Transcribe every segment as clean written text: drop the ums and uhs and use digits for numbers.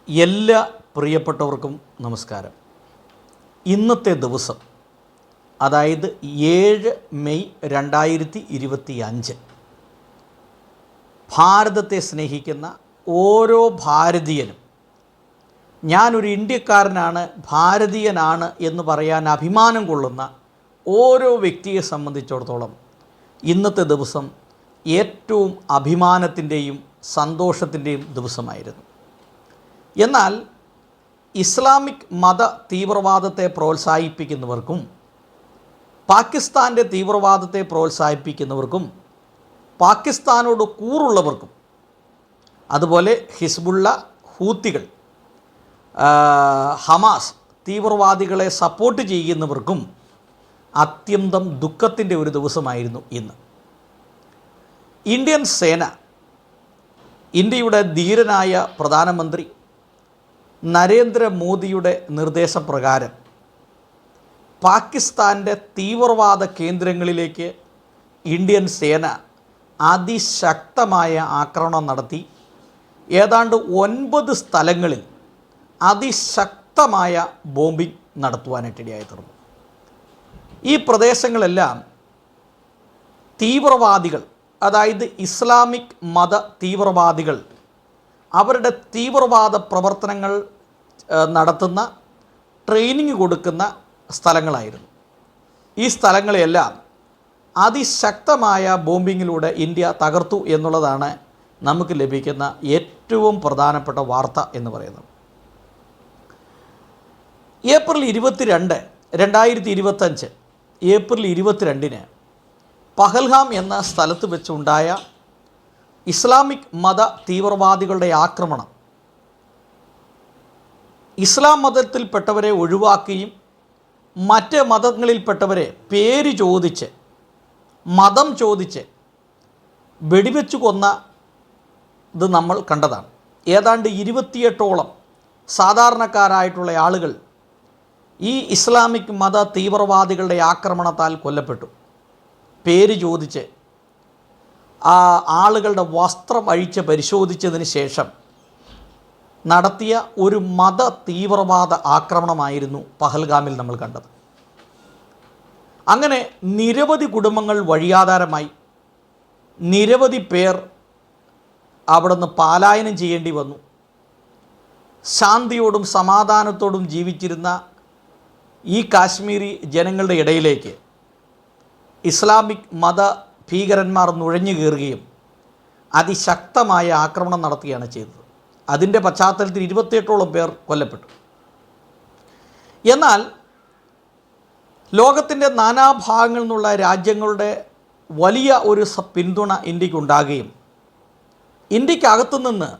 എല്ലാ പ്രിയപ്പെട്ടവർക്കും നമസ്കാരം. ഇന്നത്തെ ദിവസം, അതായത് 7 മെയ് 2025, ഭാരതത്തെ സ്നേഹിക്കുന്ന ഓരോ ഭാരതീയനും, ഞാനൊരു ഇന്ത്യക്കാരനാണ്, ഭാരതീയനാണ് എന്ന് പറയാൻ അഭിമാനം കൊള്ളുന്ന ഓരോ വ്യക്തിയെ സംബന്ധിച്ചിടത്തോളം ഇന്നത്തെ ദിവസം ഏറ്റവും അഭിമാനത്തിൻ്റെയും സന്തോഷത്തിൻ്റെയും ദിവസമായിരുന്നു. എന്നാൽ ഇസ്ലാമിക് മത തീവ്രവാദത്തെ പ്രോത്സാഹിപ്പിക്കുന്നവർക്കും പാകിസ്ഥാൻ്റെ തീവ്രവാദത്തെ പ്രോത്സാഹിപ്പിക്കുന്നവർക്കും പാകിസ്ഥാനോട് കൂറുള്ളവർക്കും അതുപോലെ ഹിസ്ബുള്ള, ഹൂത്തികൾ, ഹമാസ് തീവ്രവാദികളെ സപ്പോർട്ട് ചെയ്യുന്നവർക്കും അത്യന്തം ദുഃഖത്തിൻ്റെ ഒരു ദിവസമായിരുന്നു ഇന്ന്. ഇന്ത്യൻ സേന, ഇന്ത്യയുടെ ധീരനായ പ്രധാനമന്ത്രി നരേന്ദ്രമോദിയുടെ നിർദ്ദേശപ്രകാരം പാകിസ്ഥാൻ്റെ തീവ്രവാദ കേന്ദ്രങ്ങളിലേക്ക് ഇന്ത്യൻ സേന അതിശക്തമായ ആക്രമണം നടത്തി. ഏതാണ്ട് 9 സ്ഥലങ്ങളിൽ അതിശക്തമായ ബോംബിംഗ് നടത്തുവാനായിട്ടിടയായി തീർന്നു. ഈ പ്രദേശങ്ങളെല്ലാം തീവ്രവാദികൾ, അതായത് ഇസ്ലാമിക് മത തീവ്രവാദികൾ അവരുടെ തീവ്രവാദ പ്രവർത്തനങ്ങൾ നടത്തുന്ന, ട്രെയിനിങ് കൊടുക്കുന്ന സ്ഥലങ്ങളായിരുന്നു. ഈ സ്ഥലങ്ങളെല്ലാം അതിശക്തമായ ബോംബിങ്ങിലൂടെ ഇന്ത്യ തകർത്തു എന്നുള്ളതാണ് നമുക്ക് ലഭിക്കുന്ന ഏറ്റവും പ്രധാനപ്പെട്ട വാർത്ത എന്ന് പറയുന്നത്. ഏപ്രിൽ 22, 2025 ഏപ്രിൽ 22-ന് പഹൽഗാം എന്ന സ്ഥലത്ത് വെച്ചുണ്ടായ ഇസ്ലാമിക് മത തീവ്രവാദികളുടെ ആക്രമണം ഇസ്ലാം മതത്തിൽപ്പെട്ടവരെ ഒഴിവാക്കുകയും മറ്റ് മതങ്ങളിൽപ്പെട്ടവരെ പേര് ചോദിച്ച്, മതം ചോദിച്ച് വെടിവെച്ചു കൊന്ന ഇത് നമ്മൾ കണ്ടതാണ്. ഏതാണ്ട് 28ഓളം സാധാരണക്കാരായിട്ടുള്ള ആളുകൾ ഈ ഇസ്ലാമിക് മത തീവ്രവാദികളുടെ ആക്രമണത്താൽ കൊല്ലപ്പെട്ടു. പേര് ചോദിച്ച് ആ ആളുകളുടെ വസ്ത്രം അഴിച്ച് പരിശോധിച്ചതിന് ശേഷം നടത്തിയ ഒരു മത തീവ്രവാദ ആക്രമണമായിരുന്നു പഹൽഗാമിൽ നമ്മൾ കണ്ടത്. അങ്ങനെ നിരവധി കുടുംബങ്ങൾ വഴിയാധാരമായി, നിരവധി പേർ അവിടുന്ന് പലായനം ചെയ്യേണ്ടി വന്നു. ശാന്തിയോടും സമാധാനത്തോടും ജീവിച്ചിരുന്ന ഈ കാശ്മീരി ജനങ്ങളുടെ ഇടയിലേക്ക് ഇസ്ലാമിക് മത ഭീകരന്മാർ നുഴഞ്ഞു കയറുകയും അതിശക്തമായ ആക്രമണം നടത്തുകയാണ് ചെയ്തത്. അതിൻ്റെ പശ്ചാത്തലത്തിൽ 28ഓളം പേർ കൊല്ലപ്പെട്ടു. എന്നാൽ ലോകത്തിൻ്റെ നാനാഭാഗങ്ങളിൽ നിന്നുള്ള രാജ്യങ്ങളുടെ വലിയ ഒരു പിന്തുണ ഇന്ത്യക്കുണ്ടാകുകയും ഇന്ത്യക്കകത്തുനിന്ന്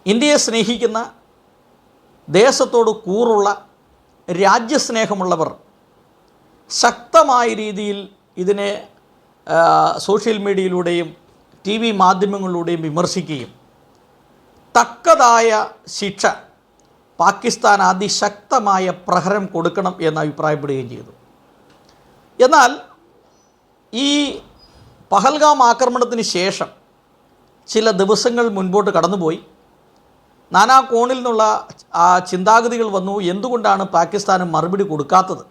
ഇന്ത്യയെ സ്നേഹിക്കുന്ന, ദേശത്തോട് കൂറുള്ള, രാജ്യസ്നേഹമുള്ളവർ ശക്തമായ രീതിയിൽ ഇതിനെ സോഷ്യൽ മീഡിയയിലൂടെയും TV മാധ്യമങ്ങളിലൂടെയും വിമർശിക്കുകയും തക്കതായ ശിക്ഷ, പാകിസ്ഥാൻ അതിശക്തമായ പ്രഹരം കൊടുക്കണം എന്ന് അഭിപ്രായപ്പെടുകയും ചെയ്തു. എന്നാൽ ഈ പഹൽഗാം ആക്രമണത്തിന് ശേഷം ചില ദിവസങ്ങൾ മുൻപോട്ട് കടന്നുപോയി. നാനാ കോണിൽ നിന്നുള്ള ചിന്താഗതികൾ വന്നു. എന്തുകൊണ്ടാണ് പാകിസ്ഥാന് മറുപടി കൊടുക്കാത്തത്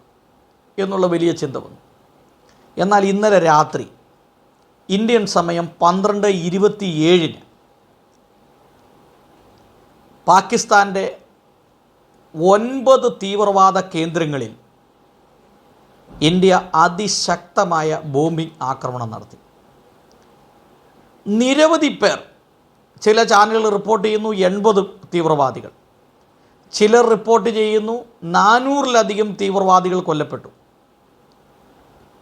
എന്നുള്ള വലിയ ചിന്ത വന്നു. എന്നാൽ ഇന്നലെ രാത്രി ഇന്ത്യൻ സമയം 12:27-ന് പാകിസ്ഥാൻ്റെ 9 തീവ്രവാദ കേന്ദ്രങ്ങളിൽ ഇന്ത്യ അതിശക്തമായ ബോംബിംഗ് ആക്രമണം നടത്തി. നിരവധി പേർ, ചില ചാനലുകൾ റിപ്പോർട്ട് ചെയ്യുന്നു 80 തീവ്രവാദികൾ, ചിലർ റിപ്പോർട്ട് ചെയ്യുന്നു 400-ലധികം തീവ്രവാദികൾ കൊല്ലപ്പെട്ടു.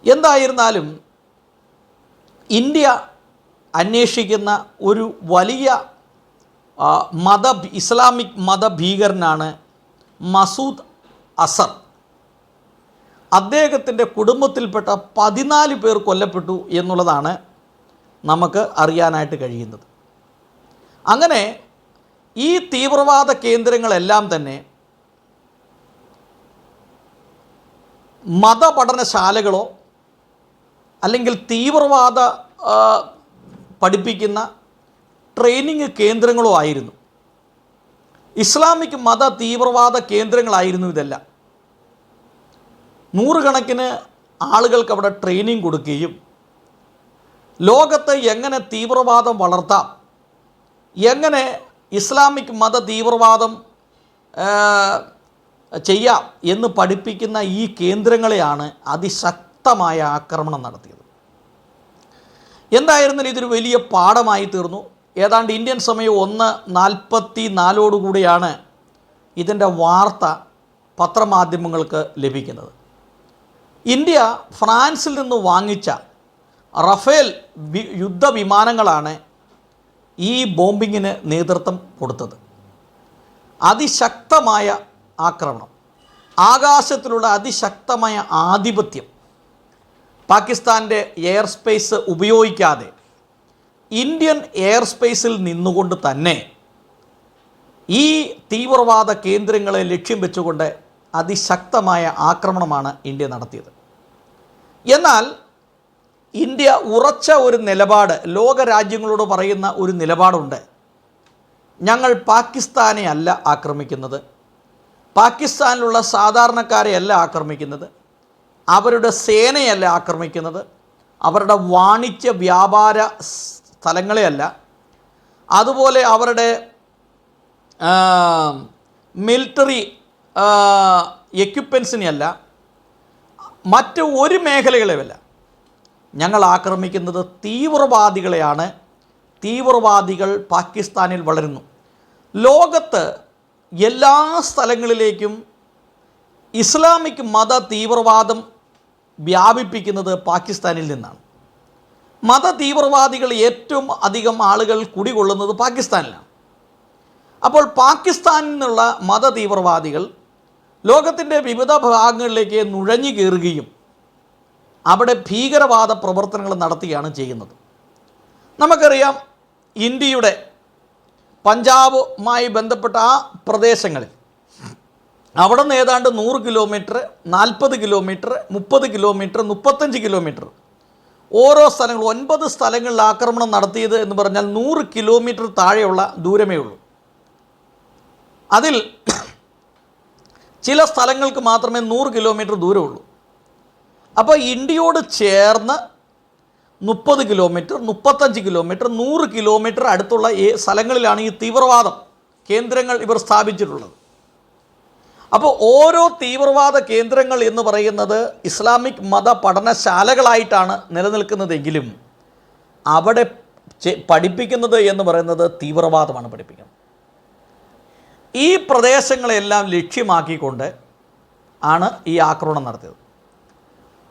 എന്തായിരുന്നാലും ഇന്ത്യ അന്വേഷിക്കുന്ന ഒരു വലിയ ഇസ്ലാമിക് മതഭീകരനാണ് മസൂദ് അസർ. അദ്ദേഹത്തിൻ്റെ കുടുംബത്തിൽപ്പെട്ട 14 പേർ കൊല്ലപ്പെട്ടു എന്നുള്ളതാണ് നമുക്ക് അറിയാനായിട്ട് കഴിയുന്നത്. അങ്ങനെ ഈ തീവ്രവാദ കേന്ദ്രങ്ങളെല്ലാം തന്നെ മതപഠനശാലകളോ അല്ലെങ്കിൽ തീവ്രവാദ പഠിപ്പിക്കുന്ന ട്രെയിനിങ് കേന്ദ്രങ്ങളോ ആയിരുന്നു. ഇസ്ലാമിക് മത തീവ്രവാദ കേന്ദ്രങ്ങളായിരുന്നു ഇതെല്ലാം. നൂറുകണക്കിന് ആളുകൾക്ക് അവിടെ ട്രെയിനിങ് കൊടുക്കുകയും ലോകത്ത് എങ്ങനെ തീവ്രവാദം വളർത്താം, എങ്ങനെ ഇസ്ലാമിക് മത തീവ്രവാദം ചെയ്യാം എന്ന് പഠിപ്പിക്കുന്ന ഈ കേന്ദ്രങ്ങളെയാണ് അതിശക്തമായ ആക്രമണം നടത്തിയത്. എന്തായിരുന്നാലും ഇതൊരു വലിയ പാഠമായി തീർന്നു. ഏതാണ്ട് ഇന്ത്യൻ സമയം 1:44 ഇതിൻ്റെ വാർത്ത പത്രമാധ്യമങ്ങൾക്ക് ലഭിക്കുന്നത്. ഇന്ത്യ ഫ്രാൻസിൽ നിന്ന് വാങ്ങിച്ച റഫേൽ യുദ്ധവിമാനങ്ങളാണ് ഈ ബോംബിങ്ങിന് നേതൃത്വം കൊടുത്തത്. അതിശക്തമായ ആക്രമണം, ആകാശത്തിലുള്ള അതിശക്തമായ ആധിപത്യം, പാകിസ്ഥാൻ്റെ എയർ സ്പേസ് ഉപയോഗിക്കാതെ ഇന്ത്യൻ എയർ സ്പേസിൽ നിന്നുകൊണ്ട് തന്നെ ഈ തീവ്രവാദ കേന്ദ്രങ്ങളെ ലക്ഷ്യം വെച്ചുകൊണ്ട് അതിശക്തമായ ആക്രമണമാണ് ഇന്ത്യ നടത്തിയത്. എന്നാൽ ഇന്ത്യ ഉറച്ച ഒരു നിലപാട് ലോകരാജ്യങ്ങളോട് പറയുന്ന ഒരു നിലപാടുണ്ട്. ഞങ്ങൾ പാകിസ്ഥാനെ അല്ല ആക്രമിക്കുന്നത്, പാകിസ്ഥാനിലുള്ള സാധാരണക്കാരെയല്ല ആക്രമിക്കുന്നത്, അവരുടെ സേനയല്ല ആക്രമിക്കുന്നത്, അവരുടെ വാണിജ്യ വ്യാപാര സ്ഥലങ്ങളെയല്ല, അതുപോലെ അവരുടെ മിലിറ്ററി എക്യുപ്മെൻസിനെയല്ല, മറ്റ് ഒരു മേഖലകളെയല്ല. ഞങ്ങൾ ആക്രമിക്കുന്നത് തീവ്രവാദികളെയാണ്. തീവ്രവാദികൾ പാകിസ്ഥാനിൽ വളരുന്നു. ലോകത്ത് എല്ലാ സ്ഥലങ്ങളിലേക്കും ഇസ്ലാമിക് മത തീവ്രവാദം വ്യാപിപ്പിക്കുന്നത് പാകിസ്ഥാനിൽ നിന്നാണ്. മത തീവ്രവാദികൾ ഏറ്റവും അധികം ആളുകൾ കുടികൊള്ളുന്നത് പാകിസ്ഥാനിലാണ്. അപ്പോൾ പാകിസ്ഥാനിൽ നിന്നുള്ള മത തീവ്രവാദികൾ ലോകത്തിൻ്റെ വിവിധ ഭാഗങ്ങളിലേക്ക് നുഴഞ്ഞു കയറുകയും അവിടെ ഭീകരവാദ പ്രവർത്തനങ്ങൾ നടത്തുകയാണ് ചെയ്യുന്നത്. നമുക്കറിയാം, ഇന്ത്യയുടെ പഞ്ചാബുമായി ബന്ധപ്പെട്ട ആ പ്രദേശങ്ങളിൽ അവിടെ നിന്ന് ഏതാണ്ട് 100 കിലോമീറ്റർ, 40 കിലോമീറ്റർ, 30 കിലോമീറ്റർ, 35 കിലോമീറ്റർ ഓരോ സ്ഥലങ്ങൾ 9 സ്ഥലങ്ങളിൽ ആക്രമണം നടത്തിയത് എന്ന് പറഞ്ഞാൽ 100 കിലോമീറ്റർ താഴെയുള്ള ദൂരമേ ഉള്ളൂ. അതിൽ ചില സ്ഥലങ്ങൾക്ക് മാത്രമേ 100 കിലോമീറ്റർ ദൂരമുള്ളൂ. അപ്പോൾ ഇന്ത്യയോട് ചേർന്ന് 30 കിലോമീറ്റർ, 35 കിലോമീറ്റർ, 100 കിലോമീറ്റർ അടുത്തുള്ള സ്ഥലങ്ങളിലാണ് ഈ തീവ്രവാദം കേന്ദ്രങ്ങൾ ഇവർ സ്ഥാപിച്ചിട്ടുള്ളത്. അപ്പോൾ ഓരോ തീവ്രവാദ കേന്ദ്രങ്ങൾ എന്ന് പറയുന്നത് ഇസ്ലാമിക് മത പഠനശാലകളായിട്ടാണ് നിലനിൽക്കുന്നതെങ്കിലും അവിടെ പഠിപ്പിക്കുന്നത് എന്ന് പറയുന്നത് തീവ്രവാദമാണ് പഠിപ്പിക്കുന്നത്. ഈ പ്രദേശങ്ങളെല്ലാം ലക്ഷ്യമാക്കിക്കൊണ്ട് ആണ് ഈ ആക്രമണം നടത്തിയത്.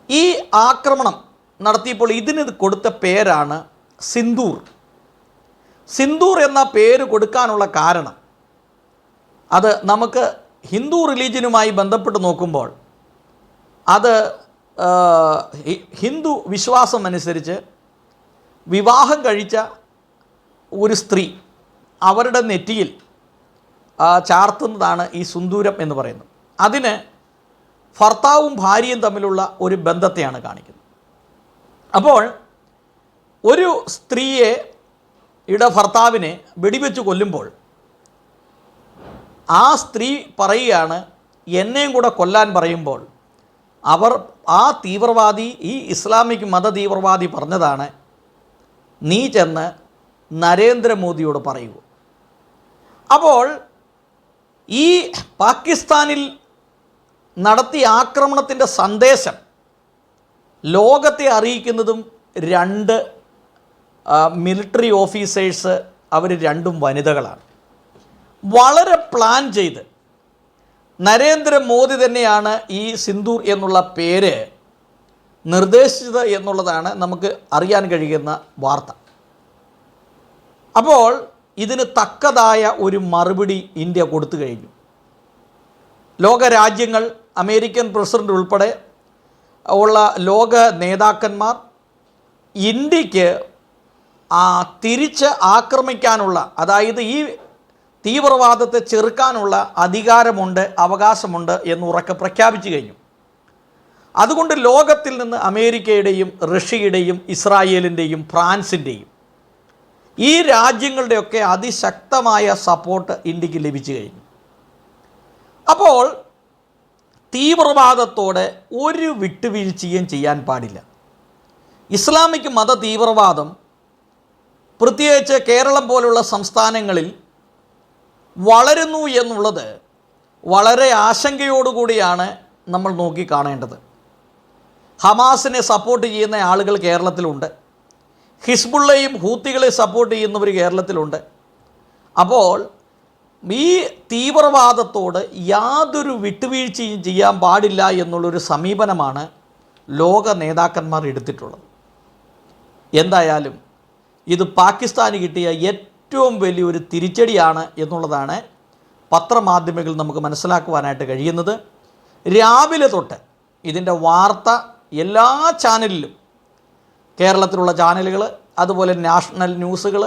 ഈ ആക്രമണം നടത്തിയപ്പോൾ ഇതിന് കൊടുത്ത പേരാണ് സിന്ദൂർ. സിന്ദൂർ എന്ന പേര് കൊടുക്കാനുള്ള കാരണം അത് നമുക്ക് ഹിന്ദു റിലീജിയനുമായി ബന്ധപ്പെട്ട് നോക്കുമ്പോൾ അത് ഹിന്ദു വിശ്വാസം അനുസരിച്ച് വിവാഹം കഴിച്ച ഒരു സ്ത്രീ അവരുടെ നെറ്റിയിൽ ചാർത്തുന്നതാണ് ഈ സിന്ദൂരം എന്ന് പറയുന്നത്. അതിന് ഭർത്താവും ഭാര്യയും തമ്മിലുള്ള ഒരു ബന്ധത്തെയാണ് കാണിക്കുന്നത്. അപ്പോൾ ഒരു സ്ത്രീയുടെ ഭർത്താവിനെ വെടിവെച്ച് കൊല്ലുമ്പോൾ ആ സ്ത്രീ പറയുകയാണ്, എന്നെയും കൂടെ കൊല്ലാൻ പറയുമ്പോൾ ആ തീവ്രവാദി, ഈ ഇസ്ലാമിക് മത തീവ്രവാദി പറഞ്ഞതാണ്, നീ ചെന്ന് നരേന്ദ്രമോദിയോട് പറയൂ. അപ്പോൾ ഈ പാകിസ്ഥാനിൽ നടത്തിയ ആക്രമണത്തിൻ്റെ സന്ദേശം ലോകത്തെ അറിയിക്കുന്നതും 2 മിലിറ്ററി ഓഫീസേഴ്സ്, അവർ 2 വനിതകളാണ്. വളരെ പ്ലാൻ ചെയ്ത് നരേന്ദ്രമോദി തന്നെയാണ് ഈ സിന്ദൂർ എന്നുള്ള പേര് നിർദ്ദേശിച്ചത് എന്നുള്ളതാണ് നമുക്ക് അറിയാൻ കഴിയുന്ന വാർത്ത. അപ്പോൾ ഇതിന് തക്കതായ ഒരു മറുപടി ഇന്ത്യ കൊടുത്തു കഴിഞ്ഞു. ലോകരാജ്യങ്ങൾ, അമേരിക്കൻ പ്രസിഡന്റ് ഉൾപ്പെടെ ഉള്ള ലോക നേതാക്കന്മാർ ഇന്ത്യക്ക് തിരിച്ച് ആക്രമിക്കാനുള്ള, അതായത് ഈ തീവ്രവാദത്തെ ചെറുക്കാനുള്ള അധികാരമുണ്ട്, അവകാശമുണ്ട് എന്ന് ഉറക്കെ പ്രഖ്യാപിച്ചു കഴിഞ്ഞു. അതുകൊണ്ട് ലോകത്തിൽ നിന്ന് അമേരിക്കയുടെയും റഷ്യയുടെയും ഇസ്രായേലിൻ്റെയും ഫ്രാൻസിൻ്റെയും ഈ രാജ്യങ്ങളുടെയൊക്കെ അതിശക്തമായ സപ്പോർട്ട് ഇന്ത്യക്ക് ലഭിച്ചു കഴിഞ്ഞു. അപ്പോൾ തീവ്രവാദത്തോടെ ഒരു വിട്ടുവീഴ്ചയും ചെയ്യാൻ പാടില്ല. ഇസ്ലാമിക് മത തീവ്രവാദം പ്രത്യേകിച്ച് കേരളം പോലുള്ള സംസ്ഥാനങ്ങളിൽ വളരുന്നു എന്നുള്ളത് വളരെ ആശങ്കയോടുകൂടിയാണ് നമ്മൾ നോക്കിക്കാണേണ്ടത്. ഹമാസിനെ സപ്പോർട്ട് ചെയ്യുന്ന ആളുകൾ കേരളത്തിലുണ്ട്, ഹിസ്ബുള്ളയും ഹൂത്തികളെ സപ്പോർട്ട് ചെയ്യുന്നവർ കേരളത്തിലുണ്ട്. അപ്പോൾ ഈ തീവ്രവാദത്തോട് യാതൊരു വിട്ടുവീഴ്ചയും ചെയ്യാൻ പാടില്ല എന്നുള്ളൊരു സമീപനമാണ് ലോക നേതാക്കന്മാർ എടുത്തിട്ടുള്ളത്. എന്തായാലും ഇത് പാകിസ്ഥാന് കിട്ടിയ ഏറ്റവും വലിയൊരു തിരിച്ചടിയാണ് എന്നുള്ളതാണ് പത്രമാധ്യമങ്ങൾ നമുക്ക് മനസ്സിലാക്കുവാനായിട്ട് കഴിയുന്നത്. രാവിലെ തൊട്ട് ഇതിൻ്റെ വാർത്ത എല്ലാ ചാനലിലും, കേരളത്തിലുള്ള ചാനലുകൾ, അതുപോലെ നാഷണൽ ന്യൂസുകൾ,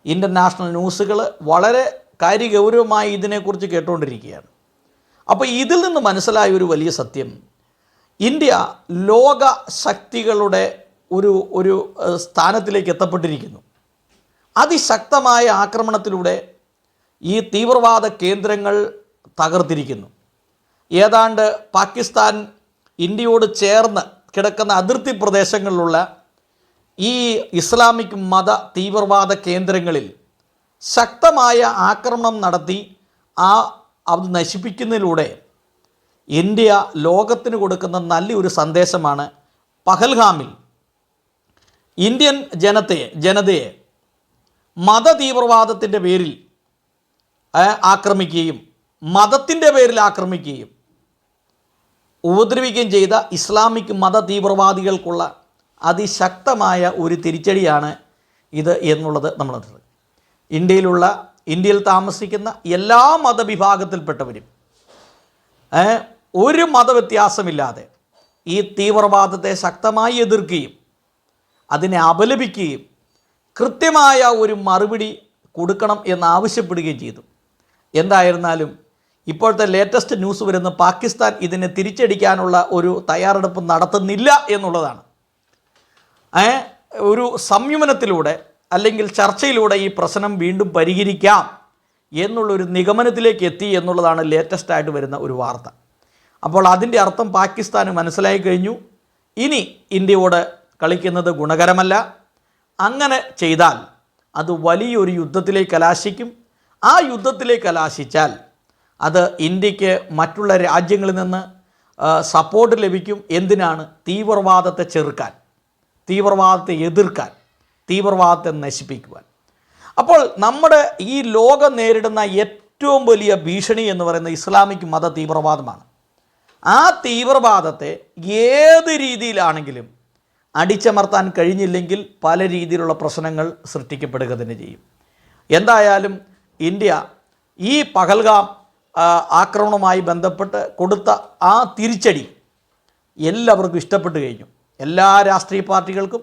ഇൻ്റർനാഷണൽ ന്യൂസുകൾ വളരെ കാര്യഗൗരവമായി ഇതിനെക്കുറിച്ച് കേട്ടുകൊണ്ടിരിക്കുകയാണ്. അപ്പോൾ ഇതിൽ നിന്ന് മനസ്സിലായ ഒരു വലിയ സത്യം, ഇന്ത്യ ലോക ശക്തികളുടെ ഒരു സ്ഥാനത്തിലേക്ക് എത്തപ്പെട്ടിരിക്കുന്നു. അതിശക്തമായ ആക്രമണത്തിലൂടെ ഈ തീവ്രവാദ കേന്ദ്രങ്ങൾ തകർത്തിരിക്കുന്നു. ഏതാണ്ട് പാകിസ്ഥാൻ ഇന്ത്യയോട് ചേർന്ന് കിടക്കുന്ന അതിർത്തി പ്രദേശങ്ങളിലുള്ള ഈ ഇസ്ലാമിക് മത തീവ്രവാദ കേന്ദ്രങ്ങളിൽ ശക്തമായ ആക്രമണം നടത്തി അത് നശിപ്പിക്കുന്നതിലൂടെ ഇന്ത്യ ലോകത്തിന് കൊടുക്കുന്ന നല്ലൊരു സന്ദേശമാണ്. പഹൽഗാമിൽ ഇന്ത്യൻ ജനതയെ മത തീവ്രവാദത്തിൻ്റെ പേരിൽ ആക്രമിക്കുകയും മതത്തിൻ്റെ പേരിൽ ആക്രമിക്കുകയും ഉപദ്രവിക്കുകയും ചെയ്ത ഇസ്ലാമിക് മത തീവ്രവാദികൾക്കുള്ള അതിശക്തമായ ഒരു തിരിച്ചടിയാണ് ഇത് എന്നുള്ളത് നമ്മളറിയുന്നത്. ഇന്ത്യയിൽ താമസിക്കുന്ന എല്ലാ മതവിഭാഗത്തിൽപ്പെട്ടവരും ഒരു മതവ്യത്യാസമില്ലാതെ ഈ തീവ്രവാദത്തെ ശക്തമായി എതിർക്കുകയും അതിനെ അപലപിക്കുകയും കൃത്യമായ ഒരു മറുപടി കൊടുക്കണം എന്നാവശ്യപ്പെടുകയും ചെയ്തു. എന്തായിരുന്നാലും ഇപ്പോഴത്തെ ലേറ്റസ്റ്റ് ന്യൂസ് വരുന്ന പാകിസ്ഥാൻ ഇതിനെ തിരിച്ചടിക്കാനുള്ള ഒരു തയ്യാറെടുപ്പ് നടത്തുന്നില്ല എന്നുള്ളതാണ്. ഒരു സംയമനത്തിലൂടെ അല്ലെങ്കിൽ ചർച്ചയിലൂടെ ഈ പ്രശ്നം വീണ്ടും പരിഹരിക്കാം എന്നുള്ളൊരു നിഗമനത്തിലേക്ക് എത്തി എന്നുള്ളതാണ് ലേറ്റസ്റ്റായിട്ട് വരുന്ന ഒരു വാർത്ത. അപ്പോൾ അതിൻ്റെ അർത്ഥം പാകിസ്ഥാന് മനസ്സിലായി കഴിഞ്ഞു, ഇനി ഇന്ത്യയോട് കളിക്കുന്നത് ഗുണകരമല്ല. അങ്ങനെ ചെയ്താൽ അത് വലിയൊരു യുദ്ധത്തിലേക്ക് കലാശിക്കും. ആ യുദ്ധത്തിലേക്ക് കലാശിച്ചാൽ അത് ഇന്ത്യക്ക് മറ്റുള്ള രാജ്യങ്ങളിൽ നിന്ന് സപ്പോർട്ട് ലഭിക്കും. എന്തിനാണ്? തീവ്രവാദത്തെ ചെറുക്കാൻ, തീവ്രവാദത്തെ എതിർക്കാൻ, തീവ്രവാദത്തെ നശിപ്പിക്കുവാൻ. അപ്പോൾ നമ്മുടെ ഈ ലോകം നേരിടുന്ന ഏറ്റവും വലിയ ഭീഷണി എന്ന് പറയുന്നത് ഇസ്ലാമിക് മത തീവ്രവാദമാണ്. ആ തീവ്രവാദത്തെ ഏത് രീതിയിലാണെങ്കിലും അടിച്ചമർത്താൻ കഴിഞ്ഞില്ലെങ്കിൽ പല രീതിയിലുള്ള പ്രശ്നങ്ങൾ സൃഷ്ടിക്കപ്പെടുക തന്നെ ചെയ്യും. എന്തായാലും ഇന്ത്യ ഈ പഹൽഗാം ആക്രമണവുമായി ബന്ധപ്പെട്ട് കൊടുത്ത ആ തിരിച്ചടി എല്ലാവർക്കും ഇഷ്ടപ്പെട്ടു കഴിഞ്ഞു. എല്ലാ രാഷ്ട്രീയ പാർട്ടികൾക്കും,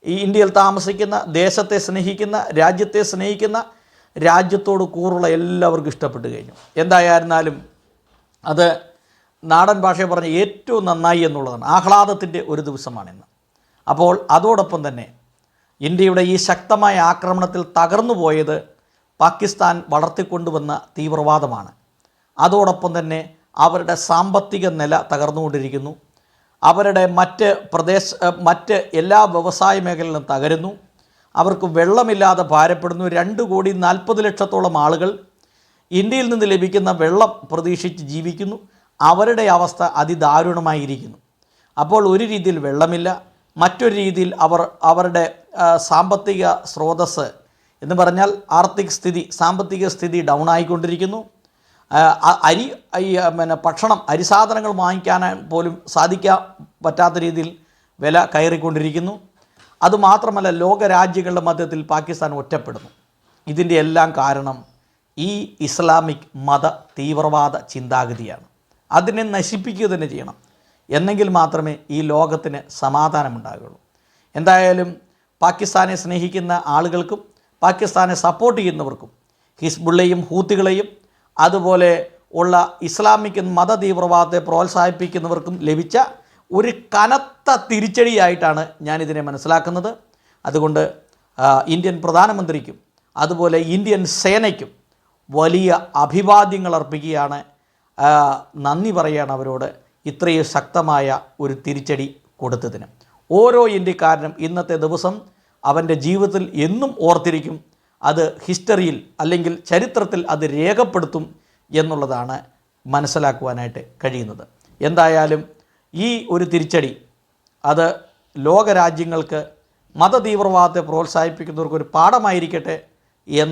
ഈ ഇന്ത്യയിൽ താമസിക്കുന്ന, ദേശത്തെ സ്നേഹിക്കുന്ന, രാജ്യത്തെ സ്നേഹിക്കുന്ന, രാജ്യത്തോട് കൂറുള്ള എല്ലാവർക്കും ഇഷ്ടപ്പെട്ടു കഴിഞ്ഞു. എന്തായിരുന്നാലും അത് നാടൻ ഭാഷയെ പറഞ്ഞ് ഏറ്റവും നന്നായി എന്നുള്ളതാണ്. ആഹ്ലാദത്തിൻ്റെ ഒരു ദിവസമാണിന്ന്. അപ്പോൾ അതോടൊപ്പം തന്നെ ഇന്ത്യയുടെ ഈ ശക്തമായ ആക്രമണത്തിൽ തകർന്നു പോയത് പാകിസ്ഥാൻ വളർത്തിക്കൊണ്ടുവന്ന തീവ്രവാദമാണ്. അതോടൊപ്പം തന്നെ അവരുടെ സാമ്പത്തിക നില തകർന്നുകൊണ്ടിരിക്കുന്നു. അവരുടെ മറ്റ് എല്ലാ വ്യവസായ മേഖലകളും തകരുന്നു. അവർക്ക് വെള്ളമില്ലാതെ ഭാരപ്പെടുന്നു. 2,40,00,000 ആളുകൾ ഇന്ത്യയിൽ നിന്ന് ലഭിക്കുന്ന വെള്ളം പ്രതീക്ഷിച്ച് ജീവിക്കുന്നു. അവരുടെ അവസ്ഥ അതിദാരുണമായിരിക്കുന്നു. അപ്പോൾ ഒരു രീതിയിൽ വെള്ളമില്ല, മറ്റൊരു രീതിയിൽ അവരുടെ സാമ്പത്തിക സ്രോതസ്സ് എന്ന് പറഞ്ഞാൽ സാമ്പത്തിക സ്ഥിതി ഡൗൺ ആയിക്കൊണ്ടിരിക്കുന്നു. ഭക്ഷണം, അരിസാധനങ്ങൾ വാങ്ങിക്കാൻ പോലും സാധിക്കാൻ പറ്റാത്ത രീതിയിൽ വില കയറിക്കൊണ്ടിരിക്കുന്നു. അതുമാത്രമല്ല, ലോകരാജ്യങ്ങളുടെ മധ്യത്തിൽ പാകിസ്ഥാൻ ഒറ്റപ്പെടുന്നു. ഇതിൻ്റെ എല്ലാം കാരണം ഈ ഇസ്ലാമിക് മത തീവ്രവാദ ചിന്താഗതിയാണ്. അതിനെ നശിപ്പിക്കുക തന്നെ ചെയ്യണം. എന്നെങ്കിൽ മാത്രമേ ഈ ലോകത്തിന് സമാധാനമുണ്ടാകുള്ളൂ. എന്തായാലും പാകിസ്ഥാനെ സ്നേഹിക്കുന്ന ആളുകൾക്കും പാകിസ്ഥാനെ സപ്പോർട്ട് ചെയ്യുന്നവർക്കും ഹിസ്ബുള്ളയും ഹൂത്തികളെയും അതുപോലെ ഉള്ള ഇസ്ലാമിക് മത തീവ്രവാദത്തെ പ്രോത്സാഹിപ്പിക്കുന്നവർക്കും ലഭിച്ച ഒരു കനത്ത തിരിച്ചടിയായിട്ടാണ് ഞാനിതിനെ മനസ്സിലാക്കുന്നത്. അതുകൊണ്ട് ഇന്ത്യൻ പ്രധാനമന്ത്രിക്കും അതുപോലെ ഇന്ത്യൻ സേനയ്ക്കും വലിയ അഭിവാദ്യങ്ങൾ അർപ്പിക്കുകയാണ്. നന്ദി പറയുകയാണ് അവരോട് ഇത്രയും ശക്തമായ ഒരു തിരിച്ചടി കൊടുത്തതിന്. ഓരോ ഇന്ത്യക്കാരനും ഇന്നത്തെ ദിവസം അവൻ്റെ ജീവിതത്തിൽ എന്നും ഓർത്തിരിക്കും. അത് ഹിസ്റ്ററിയിൽ അല്ലെങ്കിൽ ചരിത്രത്തിൽ അത് രേഖപ്പെടുത്തും എന്നുള്ളതാണ് മനസ്സിലാക്കുവാനായിട്ട് കഴിയുന്നത്. എന്തായാലും ഈ ഒരു തിരിച്ചടി അത് ലോകരാജ്യങ്ങൾക്ക് മതതീവ്രവാദത്തെ പ്രോത്സാഹിപ്പിക്കുന്നവർക്കൊരു പാഠമായിരിക്കട്ടെ എന്ന്